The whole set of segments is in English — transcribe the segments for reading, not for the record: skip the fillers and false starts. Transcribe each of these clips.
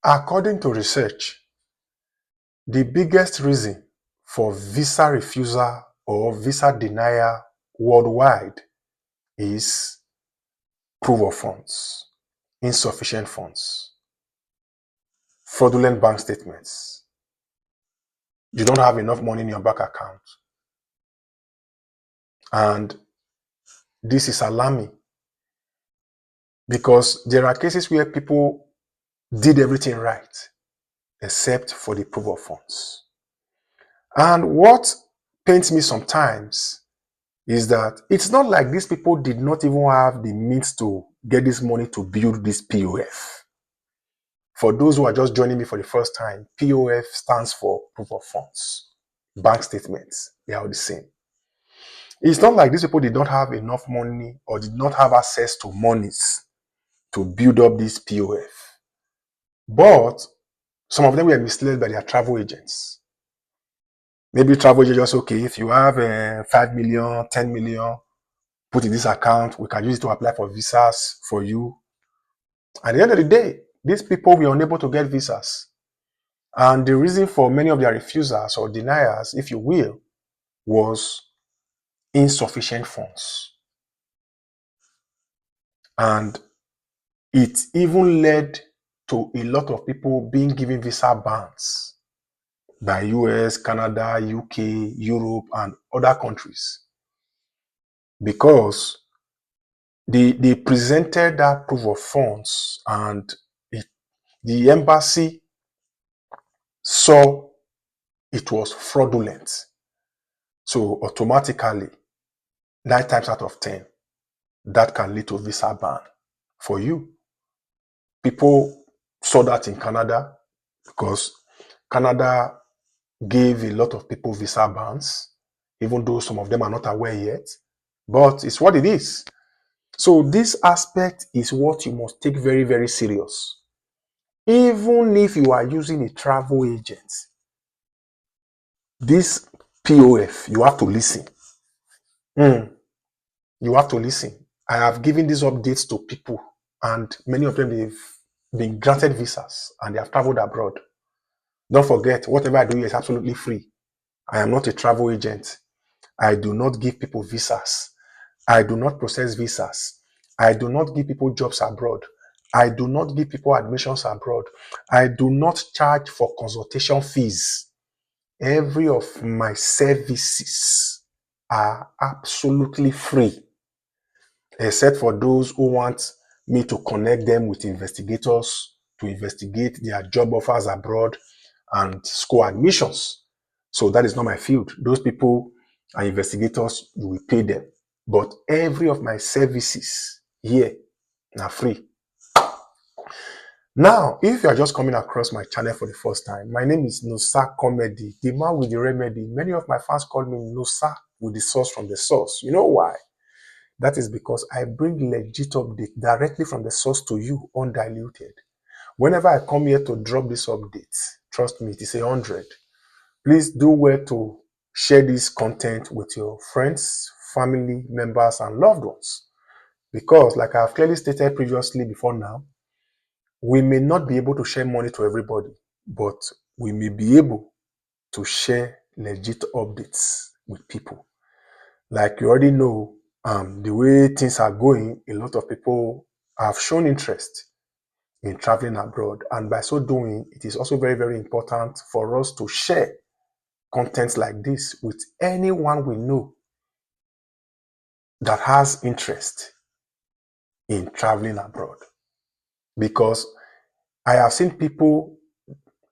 According to research, the biggest reason for visa refusal or visa denial worldwide is proof of funds, insufficient funds, fraudulent bank statements. You don't have enough money in your bank account. And this is alarming because there are cases where people did everything right except for the proof of funds. And what pains me sometimes is that it's not like these people did not even have the means to get this money to build this POF. For those who are just joining me for the first time, POF stands for proof of funds. Bank statements, they are all the same. It's not like these people did not have enough money or did not have access to monies to build up this POF. But some of them were misled by their travel agents. Maybe travel agents just, okay, if you have 5 million, 10 million, put in this account, we can use it to apply for visas for you. At the end of the day, these people were unable to get visas. And the reason for many of their refusals or denials, if you will, was insufficient funds. And it even led to a lot of people being given visa bans by US, Canada, UK, Europe, and other countries because they presented that proof of funds and the embassy saw it was fraudulent. So automatically, 9 times out of 10, that can lead to visa ban for you. People saw that in Canada because Canada gave a lot of people visa bans, even though some of them are not aware yet. But it's what it is. So this aspect is what you must take very, very serious. Even if you are using a travel agent, this POF, you have to listen. You have to listen. I have given these updates to people, and many of them, they've been granted visas and they have traveled abroad. Don't forget, whatever I do here is absolutely free. I am not a travel agent. I do not give people visas. I do not process visas. I do not give people jobs abroad. I do not give people admissions abroad. I do not charge for consultation fees. Every of my services are absolutely free, except for those who want me to connect them with investigators to investigate their job offers abroad and school admissions. So that is not my field. Those people are investigators, you will pay them. But every of my services here are free. Now, if you are just coming across my channel for the first time, my name is Nusa Comedy, the man with the remedy. Many of my fans call me Nusa with the source from the source. You know why? That is because I bring legit update directly from the source to you, undiluted. Whenever I come here to drop this update, trust me, it is 100. Please do well to share this content with your friends, family members, and loved ones. Because, like I have clearly stated previously before now, we may not be able to share money to everybody, but we may be able to share legit updates with people. Like you already know, the way things are going, a lot of people have shown interest in traveling abroad. And by so doing, it is also very, very important for us to share content like this with anyone we know that has interest in traveling abroad. Because I have seen people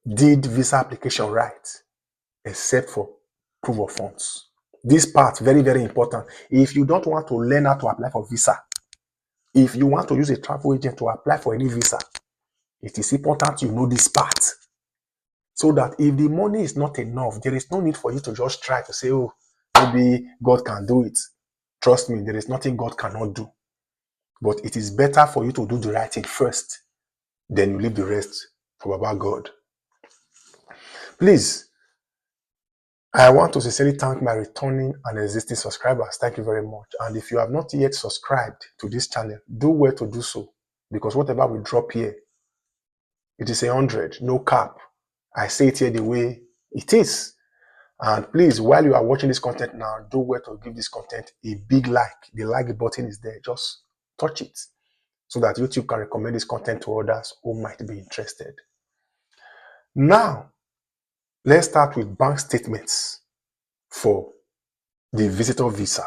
did visa application right, except for proof of funds. This part, very, very important. If you don't want to learn how to apply for visa, if you want to use a travel agent to apply for any visa, it is important you know this part. So that if the money is not enough, there is no need for you to just try to say, oh, maybe God can do it. Trust me, there is nothing God cannot do. But it is better for you to do the right thing first, then you leave the rest for Baba God. Please, I want to sincerely thank my returning and existing subscribers. Thank you very much. And if you have not yet subscribed to this channel, do well to do so. Because whatever we drop here It is 100, no cap. I say it here the way it is. And please, while you are watching this content now, do well to give this content a big like. The like button is there. Just touch it so that YouTube can recommend this content to others who might be interested. Now, let's start with bank statements for the visitor visa.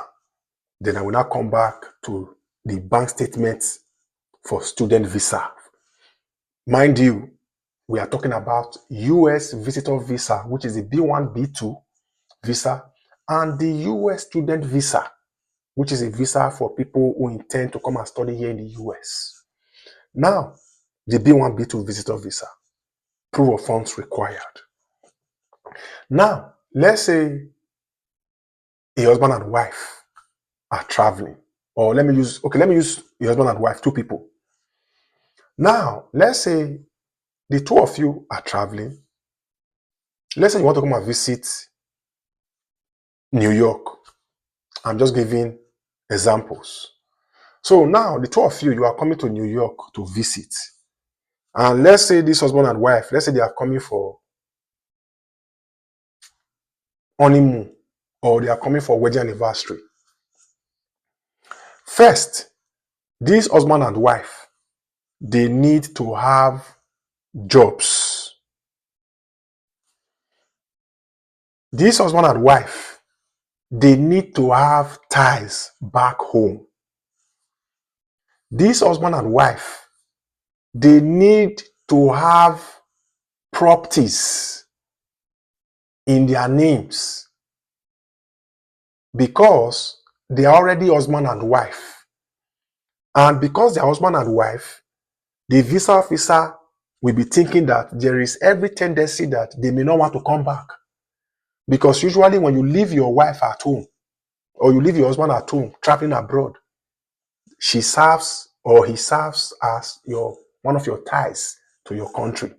Then I will now come back to the bank statements for student visa. Mind you, we are talking about US visitor visa, which is the B1, B2 visa, and the US student visa, which is a visa for people who intend to come and study here in the US. Now, the B1, B2 visitor visa, proof of funds required. Now, let's say a husband and wife are traveling, or let me use a husband and wife, two people. Now, let's say the two of you are traveling. Let's say you want to come and visit New York. I'm just giving examples. So now the two of you are coming to New York to visit. And let's say this husband and wife, let's say they are coming for honeymoon, or they are coming for wedding anniversary. First, this husband and wife, they need to have jobs. This husband and wife, they need to have ties back home. This husband and wife, they need to have properties in their names because they are already husband and wife. And because they are husband and wife, the visa officer will be thinking that there is every tendency that they may not want to come back. Because usually when you leave your wife at home, or you leave your husband at home traveling abroad, she serves or he serves as one of your ties to your country.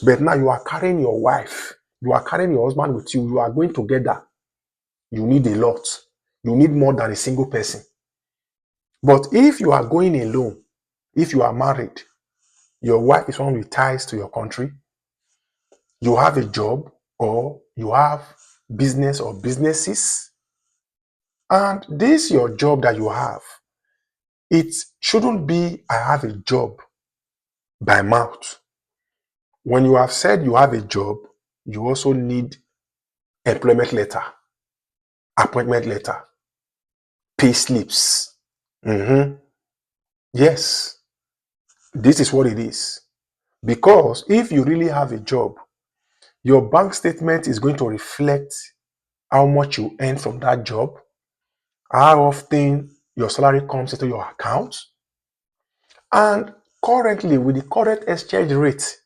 But now you are carrying your wife, you are carrying your husband with you, you are going together. You need a lot. You need more than a single person. But if you are going alone, if you are married, your wife is one with ties to your country, you have a job or you have business or businesses, and this your job that you have, it shouldn't be I have a job by mouth. When you have said you have a job, you also need employment letter, appointment letter, pay slips. Yes, this is what it is. Because if you really have a job, your bank statement is going to reflect how much you earn from that job, how often your salary comes into your account, and currently with the current exchange rate,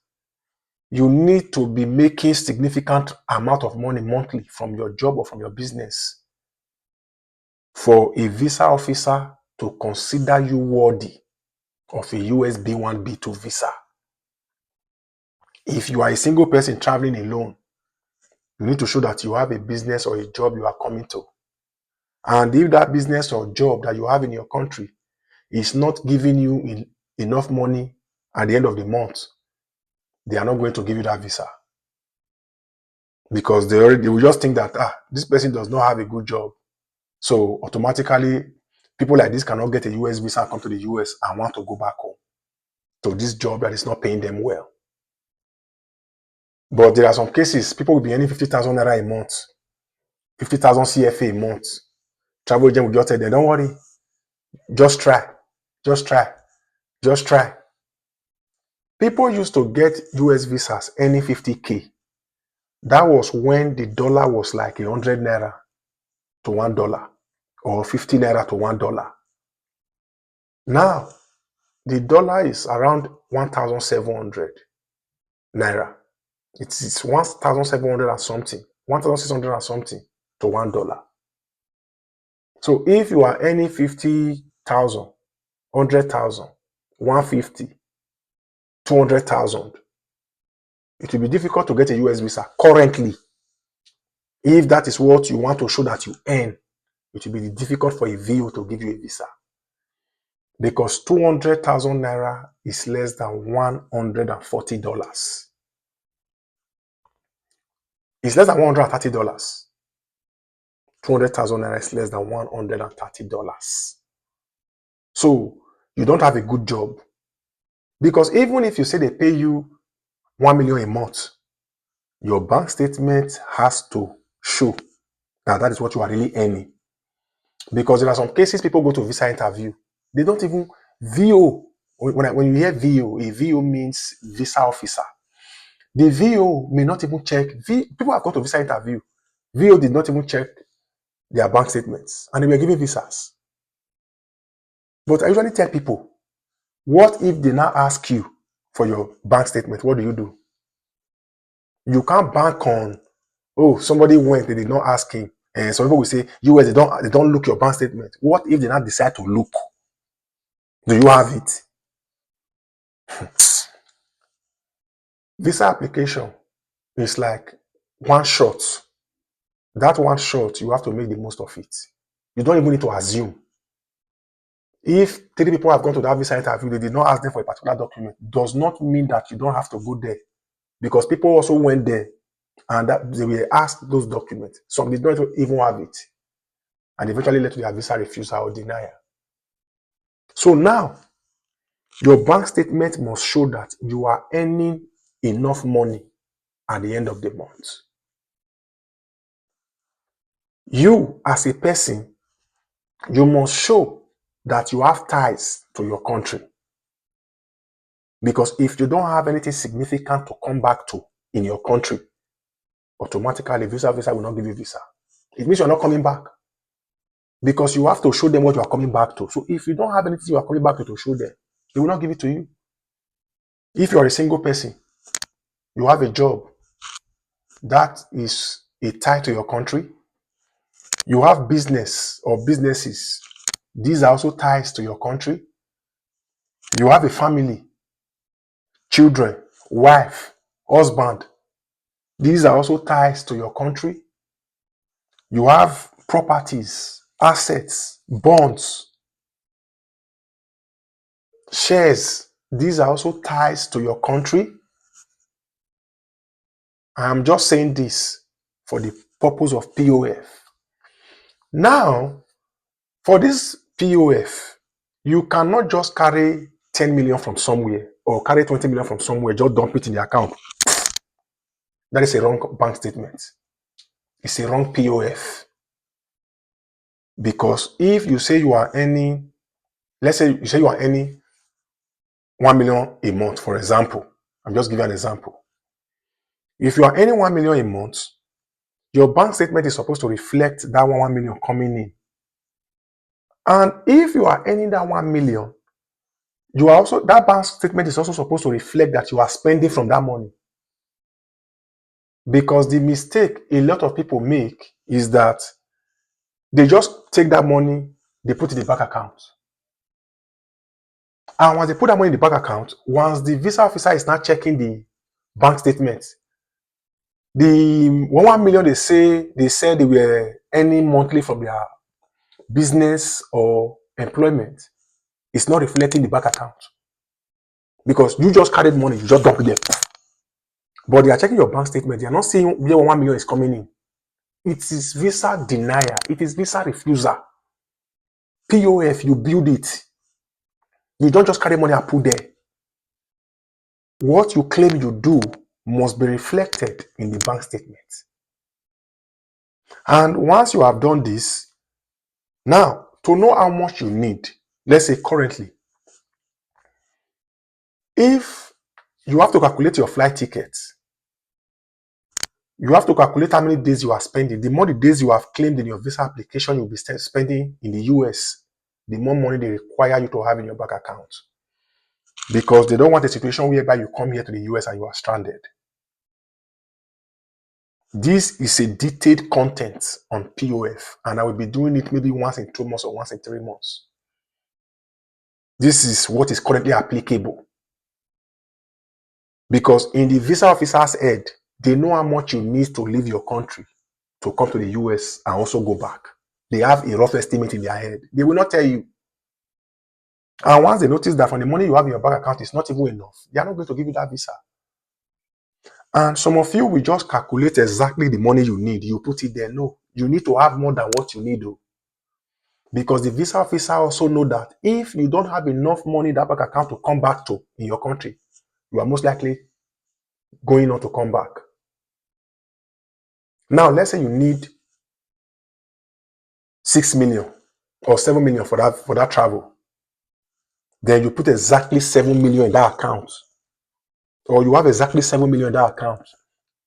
you need to be making significant amount of money monthly from your job or from your business for a visa officer to consider you worthy of a US B1, B2 visa. If you are a single person traveling alone, you need to show that you have a business or a job you are coming to. And if that business or job that you have in your country is not giving you enough money at the end of the month, they are not going to give you that visa. Because they will just think that, this person does not have a good job. So automatically, people like this cannot get a US visa and come to the US and want to go back home to this job that is not paying them well. But there are some cases, people will be earning 50,000 naira a month, 50,000 CFA a month. Travel agent will just tell them, don't worry, just try. People used to get US visas earning 50K. That was when the dollar was like 100 naira to $1 or 50 naira to $1. Now, the dollar is around 1,700 naira. It's 1,700 and something, 1,600 and something to $1. So if you are earning 50,000, 100,000, 150, 200,000, it will be difficult to get a US visa currently. If that is what you want to show that you earn, it will be difficult for a VO to give you a visa. Because 200,000 naira is less than $140. It's less than $130. 200,000 naira is less than $130. So you don't have a good job. Because even if you say they pay you 1 million a month, your bank statement has to show that is what you are really earning. Because there are some cases people go to visa interview, they don't even VO. When you hear VO, a VO means visa officer. The VO may not even check. People have gone to visa interview. VO did not even check their bank statements, and they were giving visas. But I usually tell people, what if they now ask you for your bank statement? What do? You can't bank on, oh, somebody went, they did not ask him. And some people will say, US, they don't look your bank statement. What if they now decide to look? Do you have it? Visa application is like one shot. That one shot, you have to make the most of it. You don't even need to assume. If 3 people have gone to that visa interview, they did not ask them for a particular document, does not mean that you don't have to go there. Because people also went there and that they were asked those documents. Some did not even have it. And eventually led to their visa refusal or denial. So now, your bank statement must show that you are earning enough money at the end of the month. You, as a person, you must show that you have ties to your country. Because if you don't have anything significant to come back to in your country, automatically visa will not give you visa. It means you're not coming back. Because you have to show them what you are coming back to. So if you don't have anything you are coming back to show them, they will not give it to you. If you are a single person, you have a job that is a tie to your country. You have business or businesses. These are also ties to your country. You have a family, children, wife, husband. These are also ties to your country. You have properties, assets, bonds, shares. These are also ties to your country. I'm just saying this for the purpose of POF. Now, for this POF, you cannot just carry 10 million from somewhere or carry 20 million from somewhere, just dump it in the account. That is a wrong bank statement. It's a wrong POF. Because if you say you are earning, let's say you say you are earning 1 million a month, for example. I'm just giving an example. If you are earning 1 million a month, your bank statement is supposed to reflect that 1 million coming in. And if you are earning that 1 million, you are also, that bank statement is also supposed to reflect that you are spending from that money. Because the mistake a lot of people make is that they just take that money, they put it in the bank account. And once they put that money in the bank account, once the visa officer is not checking the bank statement, the 1 million they said they were earning monthly from their business or employment is not reflecting the bank account. Because you just carried money, you just dump it there. But they are checking your bank statement. They are not seeing where 1 million is coming in. It is visa denial. It is visa refusal. POF, you build it. You don't just carry money and put there. What you claim you do must be reflected in the bank statement. And once you have done this, now, to know how much you need, let's say currently, if you have to calculate your flight tickets, you have to calculate how many days you are spending. The more the days you have claimed in your visa application you'll be spending in the US, the more money they require you to have in your bank account. Because they don't want a situation whereby you come here to the US and you are stranded. This is a detailed content on POF, and I will be doing it maybe once in 2 months or once in 3 months. This is what is currently applicable. Because in the visa officer's head, they know how much you need to leave your country to come to the US and also go back. They have a rough estimate in their head. They will not tell you. And once they notice that from the money you have in your bank account is not even enough, they are not going to give you that visa. And some of you will just calculate exactly the money you need. You put it there. No, you need to have more than what you need, though. Because the visa officer also know that if you don't have enough money in that bank account to come back to in your country, you are most likely going on to come back. Now, let's say you need 6 million or 7 million for that travel. Then you put exactly 7 million in that account, or you have exactly 7 million in that account.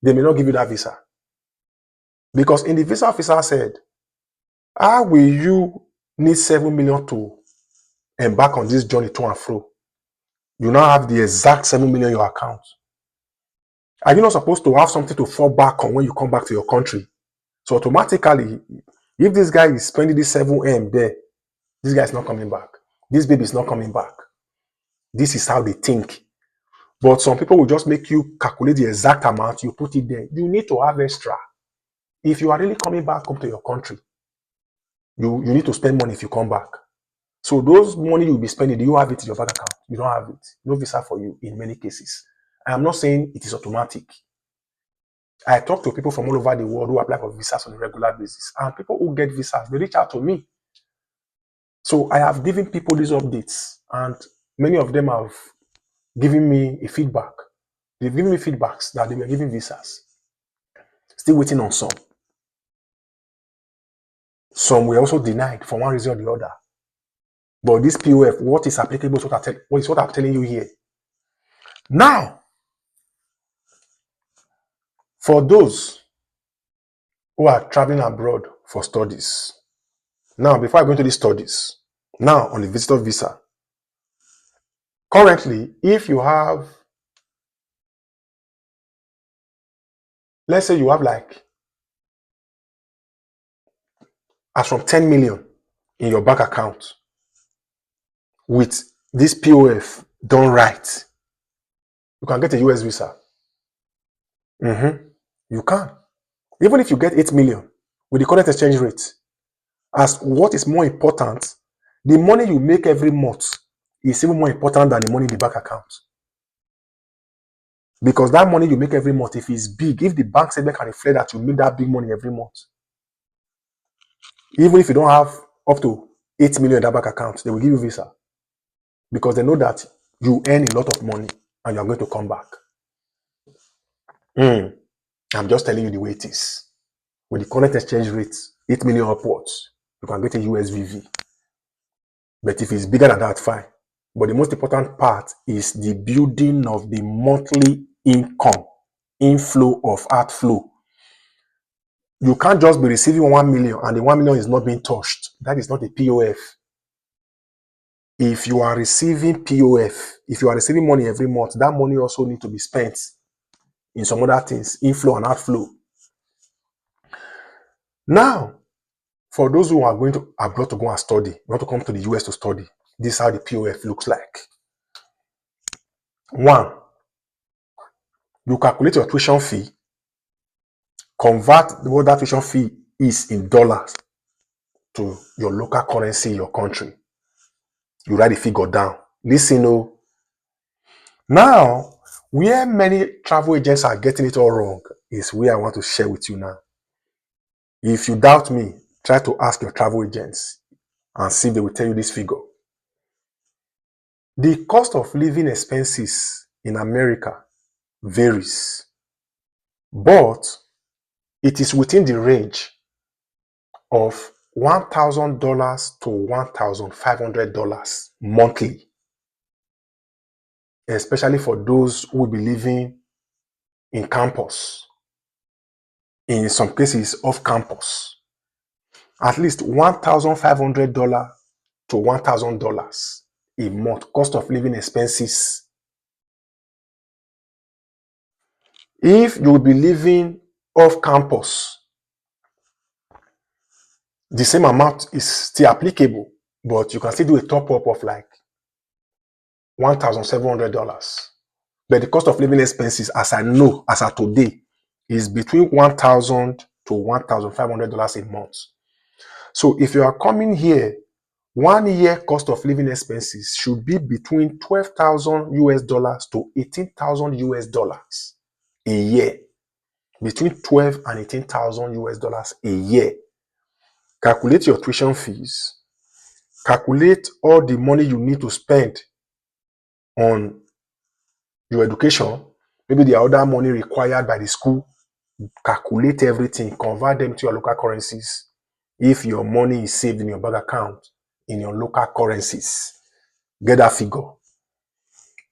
They may not give you that visa. Because in the visa officer said, how will you need 7 million to embark on this journey to and fro? You now have the exact 7 million in your account. Are you not supposed to have something to fall back on when you come back to your country? So automatically, if this guy is spending this 7M there, this guy is not coming back. This baby is not coming back. This is how they think. But some people will just make you calculate the exact amount, you put it there. You need to have extra. If you are really coming back home to your country, you need to spend money if you come back. So those money you'll be spending, do you have it in your bank account? You don't have it. No visa for you in many cases. I am not saying it is automatic. I talk to people from all over the world who apply for visas on a regular basis. And people who get visas, they reach out to me. So I have given people these updates. And many of them have given me a feedback. They've given me feedbacks that they were giving visas. Still waiting on some. Some were also denied for one reason or the other. But this POF, what is applicable is what I'm telling you here. Now, for those who are traveling abroad for studies, now, before I go into these studies, now on the visitor visa, currently, if you have, let's say you have as from 10 million in your bank account with this POF done right, you can get a US visa. You can. Even if you get 8 million with the current exchange rate, as what is more important, the money you make every month is even more important than the money in the bank account. Because that money you make every month, if it's big, if the bank statement can reflect that you make that big money every month, even if you don't have up to 8 million in that bank account, they will give you visa. Because they know that you earn a lot of money and you are going to come back. I'm just telling you the way it is. With the current exchange rate, 8 million upwards, you can get a USVV. But if it's bigger than that, fine. But the most important part is the building of the monthly income, inflow of outflow. You can't just be receiving 1 million and the 1 million is not being touched. That is not a POF. If you are receiving POF, if you are receiving money every month, that money also needs to be spent in some other things, inflow and outflow. Now, for those who are going to abroad to go and study, you want to come to the US to study, this is how the POF looks like. 1, you calculate your tuition fee, convert what that tuition fee is in dollars to your local currency in your country. You write the figure down. Listen, now, where many travel agents are getting it all wrong is where I want to share with you now. If you doubt me, try to ask your travel agents and see if they will tell you this figure. The cost of living expenses in America varies, but it is within the range of $1,000 to $1,500 monthly, especially for those who will be living in campus, in some cases off campus. At least $1,500 to $1,000 a month cost of living expenses. If you will be living off campus, the same amount is still applicable, but you can still do a top up of $1,700. But the cost of living expenses, as I know, as of today, is between $1,000 to $1,500 a month. So if you are coming here 1 year cost of living expenses should be between 12,000 US dollars to 18,000 US dollars a year. Between 12 and 18,000 US dollars a year. Calculate your tuition fees. Calculate all the money you need to spend on your education. Maybe the other money required by the school. Calculate everything, convert them to your local currencies. If your money is saved in your bank account in your local currencies, get that figure.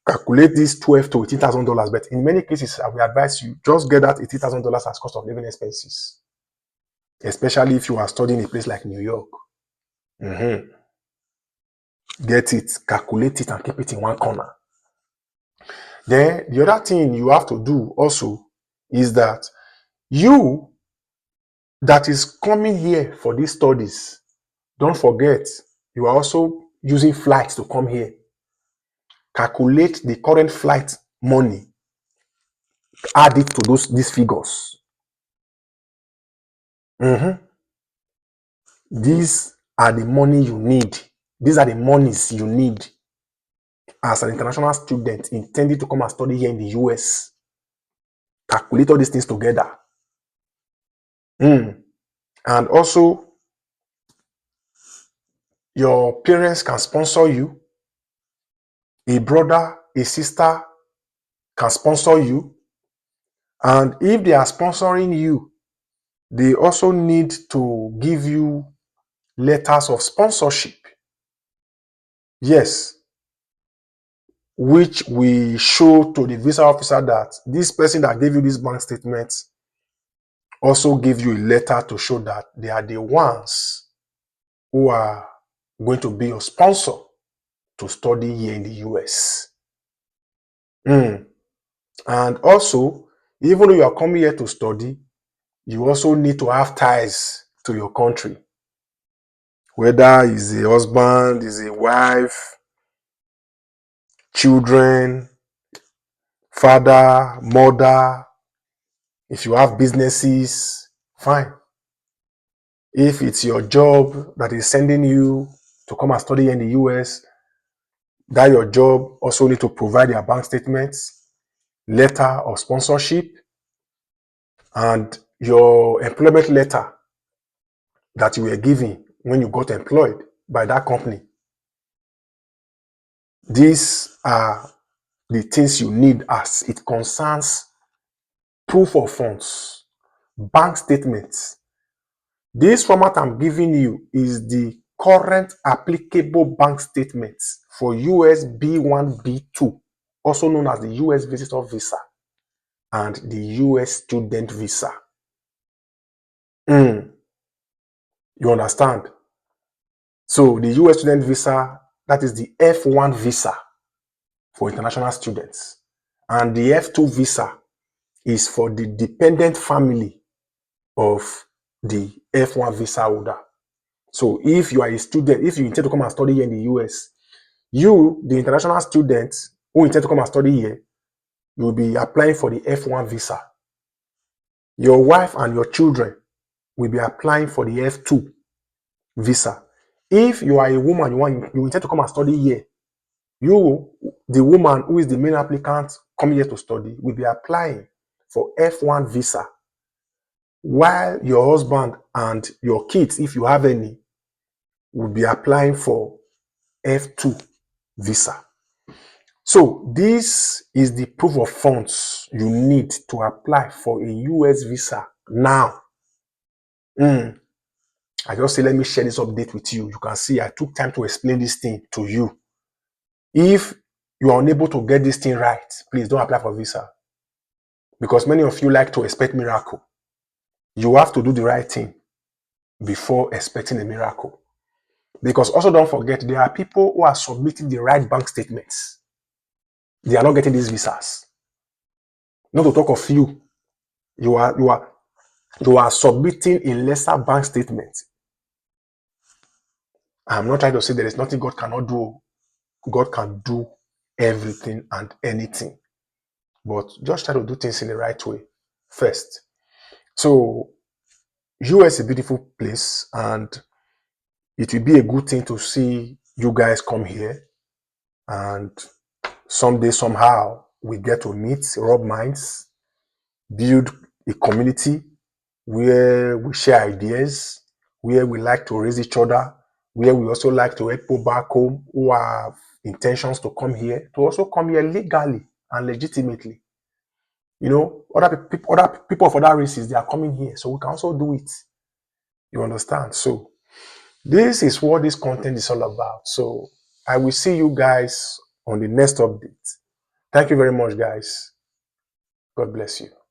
Calculate this 12 to $18,000, but in many cases, I will advise you just get that $18,000 as cost of living expenses, especially if you are studying in a place like New York. Get it, calculate it, and keep it in one corner. Then the other thing you have to do also is that you that is coming here for these studies, don't forget you are also using flights to come here. Calculate the current flight money, add it to these figures. These are the money you need. These are the monies you need as an international student intending to come and study here in the US. Calculate all these things together. And also, your parents can sponsor you. A brother, a sister can sponsor you. And if they are sponsoring you, they also need to give you letters of sponsorship. Yes. Which we show to the visa officer that this person that gave you this bank statement also give you a letter to show that they are the ones who are going to be your sponsor to study here in the US. And also, even though you are coming here to study, you also need to have ties to your country. Whether it's a husband, is a wife, children, father, mother. If you have businesses, fine. If it's your job that is sending you to come and study in the US, that your job also need to provide your bank statements, letter of sponsorship, and your employment letter that you were given when you got employed by that company. These are the things you need as it concerns proof of funds, bank statements. This format I'm giving you is the current applicable bank statements for US B1, B2, also known as the US Visitor Visa and the US Student Visa. You understand? So the US Student Visa, that is the F1 visa for international students. And the F2 visa is for the dependent family of the F1 visa holder. So if you are a student, if you intend to come and study here in the US, you, the international student who intend to come and study here, you will be applying for the F1 visa. Your wife and your children will be applying for the F2 visa. If you are a woman, you intend to come and study here, you, the woman who is the main applicant coming here to study, will be applying for F1 visa, while your husband and your kids, if you have any, will be applying for F2 visa. So this is the proof of funds you need to apply for a US visa now. I just say, let me share this update with you. You can see I took time to explain this thing to you. If you are unable to get this thing right, please don't apply for visa. Because many of you like to expect miracle. You have to do the right thing before expecting a miracle. Because also don't forget, there are people who are submitting the right bank statements. They are not getting these visas. Not to talk of you. You are submitting a lesser bank statement. I'm not trying to say there is nothing God cannot do. God can do everything and anything. But just try to do things in the right way first. So, US is a beautiful place, and it will be a good thing to see you guys come here, and someday, somehow, we get to meet, rub minds, build a community where we share ideas, where we like to raise each other, where we also like to help people back home who have intentions to come here, to also come here legally and legitimately. You know, other people of other races, they are coming here, so we can also do it. You understand? So this is what this content is all about. So I will see you guys on the next update. Thank you very much, guys. God bless you.